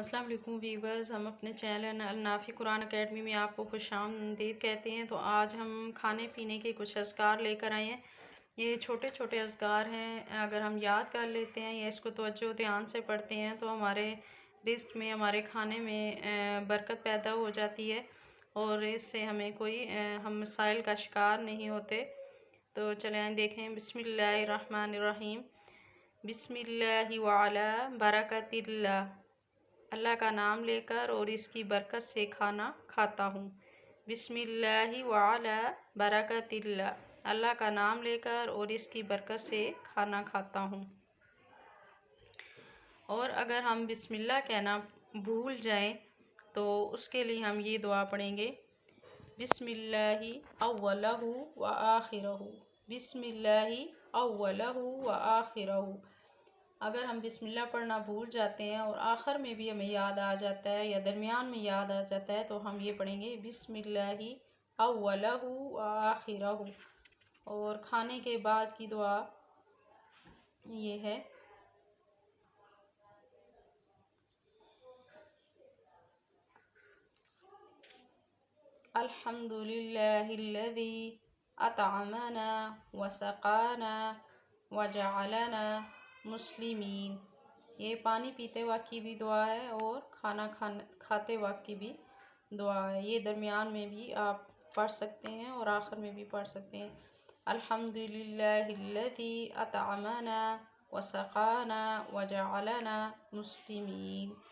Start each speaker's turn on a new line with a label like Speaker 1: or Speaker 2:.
Speaker 1: السلام علیکم ویورز، ہم اپنے چینل النافع قرآن اکیڈمی میں آپ کو خوش آمدید کہتے ہیں۔ تو آج ہم کھانے پینے کے کچھ اذکار لے کر آئے ہیں۔ یہ چھوٹے چھوٹے اذکار ہیں، اگر ہم یاد کر لیتے ہیں یا اس کو توجہ دھیان سے پڑھتے ہیں تو ہمارے رزق میں، ہمارے کھانے میں برکت پیدا ہو جاتی ہے اور اس سے ہمیں کوئی ہم مسائل کا شکار نہیں ہوتے۔ تو چلیں دیکھیں، بسم اللہ الرحمن الرحیم۔ بسم اللہ وعلی برکت اللہ، اللہ کا نام لے کر اور اس کی برکت سے کھانا کھاتا ہوں۔ بسم اللہ وعلی برکت اللہ، اللہ کا نام لے کر اور اس کی برکت سے کھانا کھاتا ہوں۔ اور اگر ہم بسم اللہ کہنا بھول جائیں تو اس کے لیے ہم یہ دعا پڑھیں گے، بسم اللہ اولہ و آخرہ، بسم اللہ اولہ و آخرہ۔ اگر ہم بسم اللہ پڑھنا بھول جاتے ہیں اور آخر میں بھی ہمیں یاد آ جاتا ہے یا درمیان میں یاد آ جاتا ہے تو ہم یہ پڑھیں گے، بسم اللہ اولہ و آخرہ۔ اور کھانے کے بعد کی دعا یہ ہے، الحمدللہ الذی اطعمنا وسقانا وجعلنا مسلمین۔ یہ پانی پیتے وقت کی بھی دعا ہے اور کھانا کھاتے وقت کی بھی دعا ہے۔ یہ درمیان میں بھی آپ پڑھ سکتے ہیں اور آخر میں بھی پڑھ سکتے ہیں۔ الحمدللہ الذی اطعمنا وسقانا وجعلنا مسلمین۔